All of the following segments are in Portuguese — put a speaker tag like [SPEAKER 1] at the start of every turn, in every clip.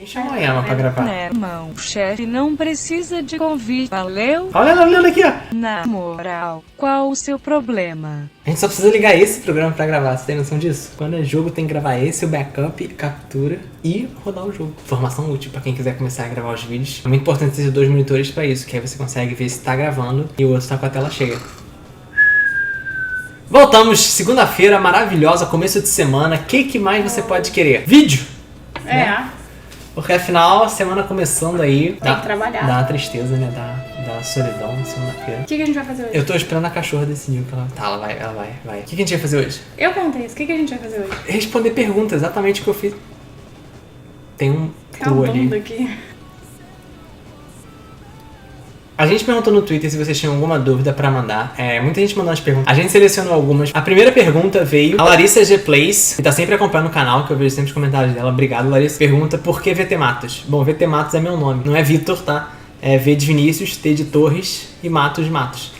[SPEAKER 1] Chama a Yama pra gravar.
[SPEAKER 2] Irmão, o chefe não precisa de convite, valeu?
[SPEAKER 1] Olha ela olhando aqui, ó.
[SPEAKER 2] Na moral, qual o seu problema?
[SPEAKER 1] A gente só precisa ligar esse programa pra gravar, você tem noção disso? Quando é jogo tem que gravar esse, o backup, captura e rodar o jogo. Informação útil pra quem quiser começar a gravar os vídeos. É muito importante ter 2 monitores pra isso, que aí você consegue ver se tá gravando e o outro tá com a tela cheia. Voltamos, segunda-feira maravilhosa, começo de semana. O que mais você pode querer? Vídeo! Né? Porque afinal, a semana começando aí...
[SPEAKER 3] Tem que trabalhar.
[SPEAKER 1] Dá uma tristeza, né? Dá solidão na segunda-feira.
[SPEAKER 3] O que a gente vai fazer hoje?
[SPEAKER 1] Eu tô esperando a cachorra decidir o que ela... Tá, ela vai. O que a gente vai fazer hoje?
[SPEAKER 3] Eu perguntei isso. O que a gente vai fazer hoje?
[SPEAKER 1] Responder perguntas, exatamente o que eu fiz. Tem um
[SPEAKER 3] Tem uma
[SPEAKER 1] ali.
[SPEAKER 3] bunda aqui.
[SPEAKER 1] A gente perguntou no Twitter se vocês tinham alguma dúvida pra mandar. Muita gente mandou umas perguntas. A gente selecionou algumas. A primeira pergunta veio a Larissa G. Plays, que tá sempre acompanhando o canal, que eu vejo sempre os comentários dela. Obrigado, Larissa. Pergunta por que VT Matos? Bom, VT Matos é meu nome. Não é Vitor, tá? É V de Vinícius, T de Torres e Matos de Matos.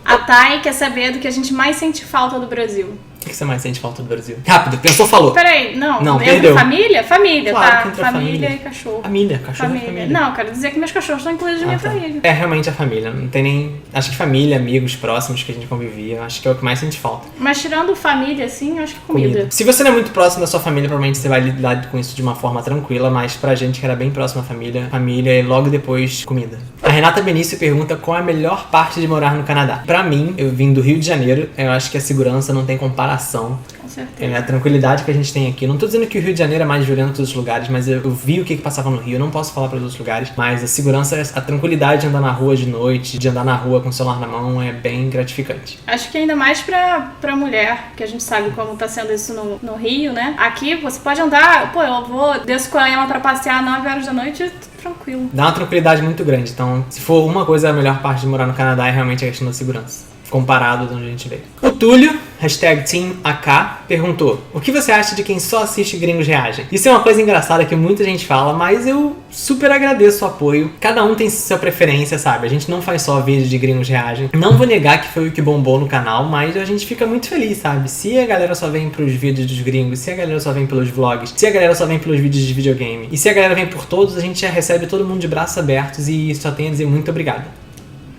[SPEAKER 3] A Thay quer saber do que a gente mais sente falta do Brasil.
[SPEAKER 1] O que você mais sente falta do Brasil? Rápido, pensou, falou.
[SPEAKER 3] Peraí, não
[SPEAKER 1] perdeu.
[SPEAKER 3] Família? Família,
[SPEAKER 1] Claro,
[SPEAKER 3] tá.
[SPEAKER 1] que entra
[SPEAKER 3] Família e cachorro.
[SPEAKER 1] Cachorro e família.
[SPEAKER 3] Não, quero dizer que meus cachorros estão incluídos na minha família.
[SPEAKER 1] É realmente a família, não tem nem... Acho que família, amigos próximos que a gente convivia, acho que é o que mais sente falta.
[SPEAKER 3] Mas tirando família, assim, eu acho que comida.
[SPEAKER 1] Se você não é muito próximo da sua família, provavelmente você vai lidar com isso de uma forma tranquila, mas pra gente que era bem próximo à família e logo depois comida. A Renata Benício pergunta qual é a melhor parte de morar no Canadá. Pra mim, eu vim do Rio de Janeiro, eu acho que a segurança não tem comparação.
[SPEAKER 3] Com certeza.
[SPEAKER 1] A tranquilidade que a gente tem aqui. Não tô dizendo que o Rio de Janeiro é mais violento que outros lugares, mas eu vi o que passava no Rio. Eu não posso falar para os outros lugares, mas a segurança, a tranquilidade de andar na rua de noite, de andar na rua com o celular na mão é bem gratificante.
[SPEAKER 3] Acho que ainda mais pra mulher, que a gente sabe como tá sendo isso no Rio, né? Aqui você pode andar, eu desço com a Emma pra passear 9 horas da noite, tranquilo.
[SPEAKER 1] Dá uma tranquilidade muito grande. Então, se for uma coisa, a melhor parte de morar no Canadá é realmente a questão da segurança, comparado de onde a gente veio. O Túlio, #TeamAK, perguntou: o que você acha de quem só assiste Gringos Reagem? Isso é uma coisa engraçada que muita gente fala, mas eu super agradeço o apoio. Cada um tem sua preferência, sabe? A gente não faz só vídeo de Gringos Reagem. Não vou negar que foi o que bombou no canal, mas a gente fica muito feliz, sabe? Se a galera só vem pros vídeos dos gringos, se a galera só vem pelos vlogs, se a galera só vem pelos vídeos de videogame, e se a galera vem por todos, a gente já recebe todo mundo de braços abertos e só tem a dizer muito obrigado.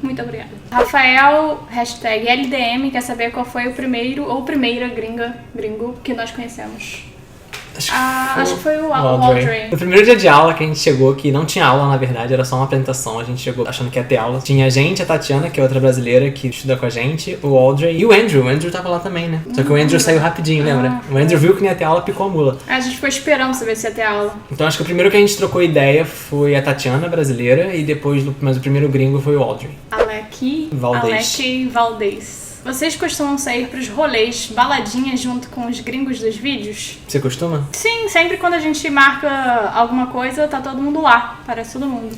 [SPEAKER 3] Muito obrigada. Rafael, #LDM, quer saber qual foi o primeiro ou primeira gringo que nós conhecemos. Acho que foi o Audrey.
[SPEAKER 1] No primeiro dia de aula que a gente chegou, que não tinha aula na verdade, era só uma apresentação, a gente chegou achando que ia ter aula. Tinha a gente, a Tatiana, que é outra brasileira que estuda com a gente, o Audrey e o Andrew. O Andrew tava lá também, né? Só que o Andrew saiu rapidinho, lembra? O Andrew viu que não ia ter aula, picou a mula.
[SPEAKER 3] A gente ficou esperando saber se ia ter aula.
[SPEAKER 1] Então acho que o primeiro que a gente trocou ideia foi a Tatiana, brasileira, e depois, mas o primeiro gringo foi o Audrey.
[SPEAKER 3] Alec Valdez. Vocês costumam sair pros rolês, baladinhas junto com os gringos dos vídeos?
[SPEAKER 1] Você costuma?
[SPEAKER 3] Sim, sempre quando a gente marca alguma coisa, tá todo mundo lá. Parece todo mundo.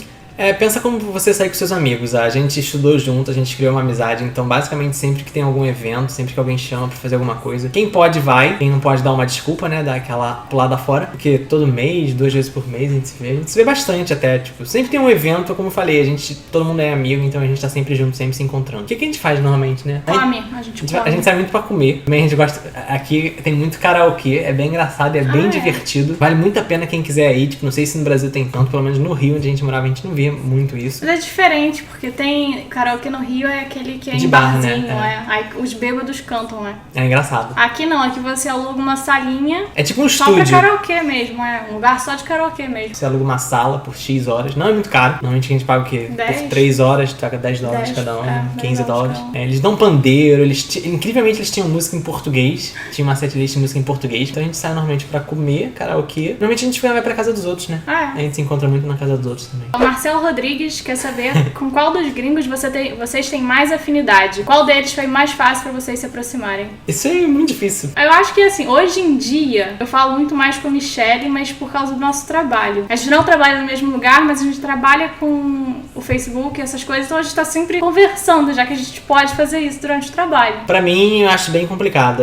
[SPEAKER 1] Pensa como você sair com seus amigos. A gente estudou junto, a gente criou uma amizade. Então, basicamente, sempre que tem algum evento, sempre que alguém chama pra fazer alguma coisa, quem pode vai, quem não pode dar uma desculpa, né? Dar aquela pulada fora. Porque todo mês, 2 vezes por mês, a gente se vê. A gente se vê bastante até, tipo, sempre tem um evento, como eu falei, todo mundo é amigo, então a gente tá sempre junto, sempre se encontrando. O que a gente faz normalmente, né?
[SPEAKER 3] A gente
[SPEAKER 1] sai muito pra comer. Também a gente gosta. Aqui tem muito karaokê, é bem engraçado, é bem divertido. Vale muito a pena quem quiser ir. Tipo, não sei se no Brasil tem tanto, pelo menos no Rio, onde a gente morava, a gente não via muito isso.
[SPEAKER 3] Mas é diferente, porque tem karaokê no Rio, é aquele que é
[SPEAKER 1] de
[SPEAKER 3] em
[SPEAKER 1] bar,
[SPEAKER 3] barzinho,
[SPEAKER 1] né?
[SPEAKER 3] Aí os bêbados cantam, né?
[SPEAKER 1] É engraçado.
[SPEAKER 3] Aqui não, aqui você aluga uma salinha.
[SPEAKER 1] É tipo um
[SPEAKER 3] só
[SPEAKER 1] estúdio.
[SPEAKER 3] Só pra karaokê mesmo, um lugar só de karaokê mesmo.
[SPEAKER 1] Você aluga uma sala por X horas, não é muito caro. Normalmente a gente paga o quê?
[SPEAKER 3] 10?
[SPEAKER 1] Por 3 horas, paga $10 cada um, 15 dólares.
[SPEAKER 3] Cada um.
[SPEAKER 1] Eles dão pandeiro, incrivelmente eles tinham música em português, tinha uma setlist de música em português, então a gente sai normalmente pra comer, karaokê. Normalmente a gente vai pra casa dos outros, né? A gente se encontra muito na casa dos outros também.
[SPEAKER 3] O Marcelo Rodrigues quer saber com qual dos gringos vocês têm mais afinidade. Qual deles foi mais fácil pra vocês se aproximarem?
[SPEAKER 1] Isso é muito difícil.
[SPEAKER 3] Eu acho que assim, hoje em dia, eu falo muito mais com a Michelle, mas por causa do nosso trabalho. A gente não trabalha no mesmo lugar, mas a gente trabalha com o Facebook, essas coisas, então a gente tá sempre conversando, já que a gente pode fazer isso durante o trabalho.
[SPEAKER 1] Pra mim, eu acho bem complicado.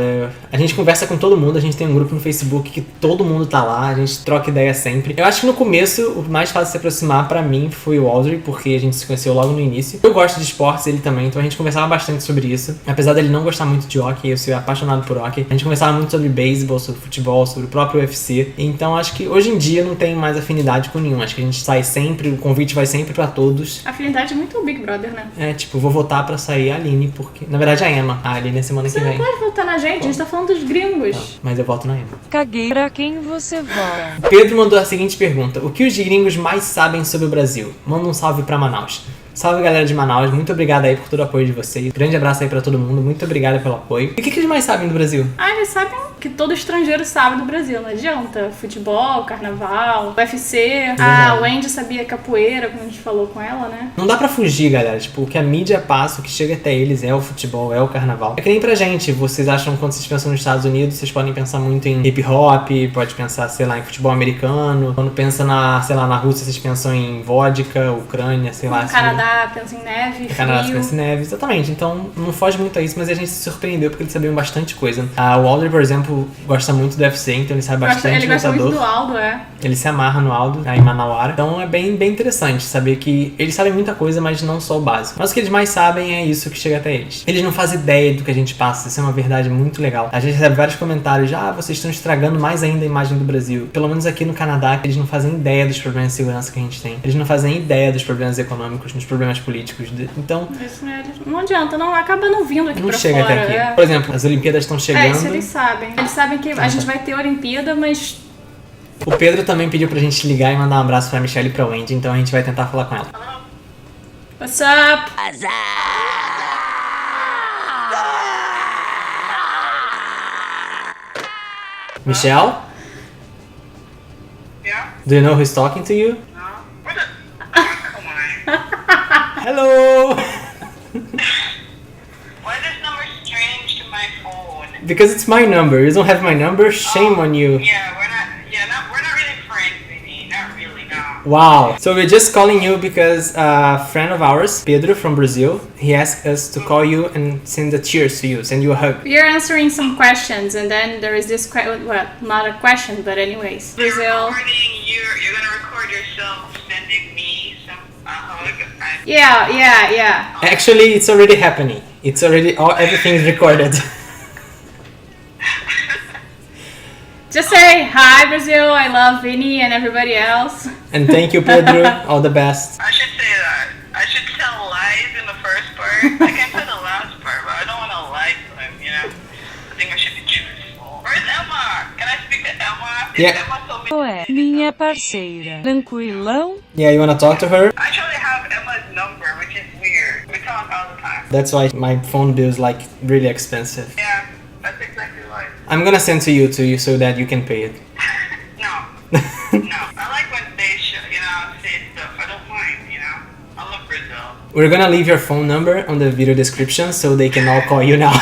[SPEAKER 1] A gente conversa com todo mundo, a gente tem um grupo no Facebook que todo mundo tá lá, a gente troca ideia sempre. Eu acho que no começo, o mais fácil de se aproximar pra mim foi o Audrey, porque a gente se conheceu logo no início. Eu gosto de esportes, ele também, então a gente conversava bastante sobre isso. Apesar dele não gostar muito de hockey, eu ser apaixonado por hockey, a gente conversava muito sobre beisebol, sobre futebol, sobre o próprio UFC. Então acho que hoje em dia não tem mais afinidade com nenhum. Acho que a gente sai sempre, o convite vai sempre pra todos.
[SPEAKER 3] A afinidade é muito Big Brother, né?
[SPEAKER 1] É, tipo, vou votar pra sair a Aline, porque... Na verdade, a Emma. A Aline é semana
[SPEAKER 3] Você
[SPEAKER 1] que
[SPEAKER 3] não
[SPEAKER 1] vem.
[SPEAKER 3] pode votar na gente, a gente tá falando dos gringos.
[SPEAKER 1] Mas eu voto na Emma.
[SPEAKER 2] Caguei pra quem você vota.
[SPEAKER 1] Pedro mandou a seguinte pergunta. O que os gringos mais sabem sobre o Brasil? Manda um salve pra Manaus. Salve, galera de Manaus. Muito obrigado aí por todo o apoio de vocês. Grande abraço aí pra todo mundo. Muito obrigado pelo apoio. E o que eles mais sabem do Brasil?
[SPEAKER 3] Eles sabem que todo estrangeiro sabe do Brasil, não adianta. Futebol, carnaval, UFC. O Wendy sabia capoeira, como a gente falou com ela, né?
[SPEAKER 1] Não dá pra fugir, galera. Tipo, o que a mídia passa, o que chega até eles é o futebol, é o carnaval. É que nem pra gente. Vocês acham, quando vocês pensam nos Estados Unidos, vocês podem pensar muito em hip hop, pode pensar, sei lá, em futebol americano. Quando pensa na Rússia, vocês pensam em vodka, Ucrânia, sei lá.
[SPEAKER 3] No Canadá, pensa em neve, frio.
[SPEAKER 1] Canadá pensa em neve, exatamente. Então, não foge muito a isso, mas a gente se surpreendeu porque eles sabiam bastante coisa. O Alder, por exemplo, gosta muito do UFC, então ele sabe bastante.
[SPEAKER 3] Ele gosta muito do Aldo,
[SPEAKER 1] Ele se amarra no Aldo, aí em Manauara. Então é bem interessante saber que eles sabem muita coisa, mas não só o básico. Mas o que eles mais sabem é isso que chega até eles. Eles não fazem ideia do que a gente passa, isso é uma verdade muito legal. A gente recebe vários comentários de, vocês estão estragando mais ainda a imagem do Brasil. Pelo menos aqui no Canadá, eles não fazem ideia dos problemas de segurança que a gente tem. Eles não fazem ideia dos problemas econômicos, dos problemas políticos. Então...
[SPEAKER 3] Isso não adianta, acaba não vindo aqui pra
[SPEAKER 1] chega
[SPEAKER 3] fora.
[SPEAKER 1] Até aqui. Por exemplo, as Olimpíadas estão chegando.
[SPEAKER 3] Isso eles sabem. Eles sabem que a gente vai ter Olimpíada, mas...
[SPEAKER 1] O Pedro também pediu pra gente ligar e mandar um abraço pra Michelle e pra Wendy, então a gente vai tentar falar com ela.
[SPEAKER 3] What's up?
[SPEAKER 1] Michelle?
[SPEAKER 4] Yeah?
[SPEAKER 1] Do you know who's talking to you?
[SPEAKER 4] No? What the? Come on.
[SPEAKER 1] Hello!
[SPEAKER 4] Why is this number strange to my phone?
[SPEAKER 1] Because it's my number. You don't have my number? Shame on you.
[SPEAKER 4] Yeah, we're not really friends, maybe. Not really, no.
[SPEAKER 1] Wow. So we're just calling you because a friend of ours, Pedro from Brazil, he asked us to call you and send a cheers to you, send you a hug.
[SPEAKER 3] We are answering some questions, and then there is this not a question, but anyways. Brazil.
[SPEAKER 4] You're gonna record yourself sending me a hug.
[SPEAKER 3] Yeah.
[SPEAKER 1] Actually, it's already happening. It's already, everything is recorded.
[SPEAKER 3] Just say, hi Brazil, I love Vinny and everybody else.
[SPEAKER 1] And thank you, Pedro. All the best.
[SPEAKER 4] I should say that. I should tell lies in the first part. I can say the last part, but I don't want to lie to him, you know? I think I should be truthful. Where's Emma? Can I speak to Emma?
[SPEAKER 1] Yeah.
[SPEAKER 4] Emma told me...
[SPEAKER 2] Ué, minha parceira. Tranquilão?
[SPEAKER 1] Yeah, you wanna talk to her?
[SPEAKER 4] I actually have Emma's number, which is weird. We talk all the time.
[SPEAKER 1] That's why my phone bill is like really expensive.
[SPEAKER 4] Yeah, that's exactly right.
[SPEAKER 1] I'm gonna send to you so that you can pay it.
[SPEAKER 4] No. No. I like when they say stuff. I don't mind, I love Brazil.
[SPEAKER 1] We're gonna leave your phone number on the video description so they can all call you now.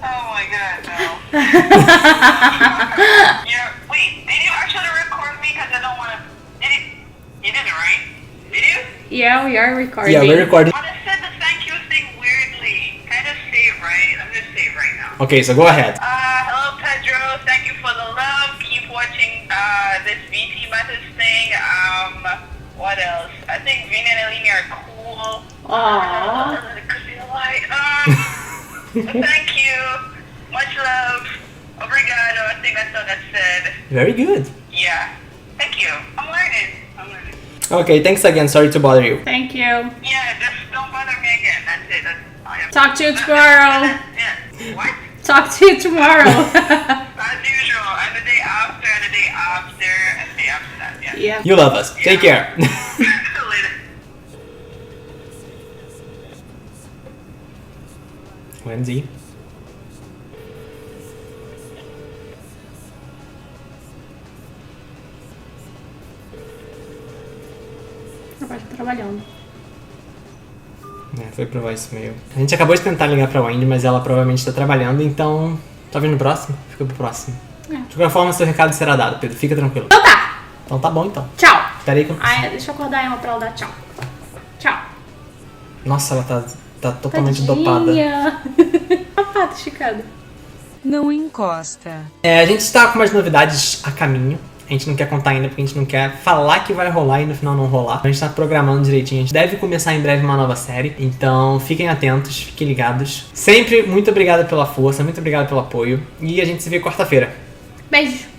[SPEAKER 4] Oh my god, no. Wait, did you actually record me? Because I don't want to... You didn't, right? Did you?
[SPEAKER 3] Yeah, we are recording.
[SPEAKER 1] Yeah, we're recording.
[SPEAKER 4] I want to say the thank you thing weirdly. Kind of save, right? I'm going to save right now.
[SPEAKER 1] Okay, so go ahead.
[SPEAKER 4] Hello, Pedro. Thank you for the love. Keep watching this VT methods thing. What else? I think Vina and Aline are cool.
[SPEAKER 3] Aww.
[SPEAKER 4] Thank you. Much love. Obrigado. I think that's all that's said.
[SPEAKER 1] Very good.
[SPEAKER 4] Yeah. Thank you. I'm learning.
[SPEAKER 1] Okay, thanks again. Sorry to bother you.
[SPEAKER 3] Thank you.
[SPEAKER 4] Yeah, just don't bother me again. That's it. That's all I have.
[SPEAKER 3] Talk to you tomorrow.
[SPEAKER 4] Yeah. What?
[SPEAKER 3] Talk to you tomorrow.
[SPEAKER 4] As usual. And the day after, and the day after, and the day after that. Yeah.
[SPEAKER 3] Yeah.
[SPEAKER 1] You love us. Take care.
[SPEAKER 4] Later.
[SPEAKER 1] Wendy.
[SPEAKER 3] Trabalhando.
[SPEAKER 1] Foi provar isso meio. A gente acabou de tentar ligar pra Wendy, mas ela provavelmente tá trabalhando, então. Tá vindo o próximo? Fica pro próximo. De qualquer forma, seu recado será dado, Pedro. Fica tranquilo.
[SPEAKER 3] Então tá.
[SPEAKER 1] Então tá bom, então.
[SPEAKER 3] Tchau.
[SPEAKER 1] Espera aí que eu...
[SPEAKER 3] Deixa eu acordar a Emma pra ela dar tchau. Tchau.
[SPEAKER 1] Nossa, ela tá totalmente
[SPEAKER 3] Tadinha.
[SPEAKER 1] dopada.
[SPEAKER 3] A pata esticada.
[SPEAKER 2] Não encosta.
[SPEAKER 1] A gente está com umas novidades a caminho. A gente não quer contar ainda porque a gente não quer falar que vai rolar e no final não rolar. A gente tá programando direitinho. A gente deve começar em breve uma nova série. Então fiquem atentos, fiquem ligados. Sempre muito obrigado pela força, muito obrigado pelo apoio. E a gente se vê quarta-feira.
[SPEAKER 3] Beijo.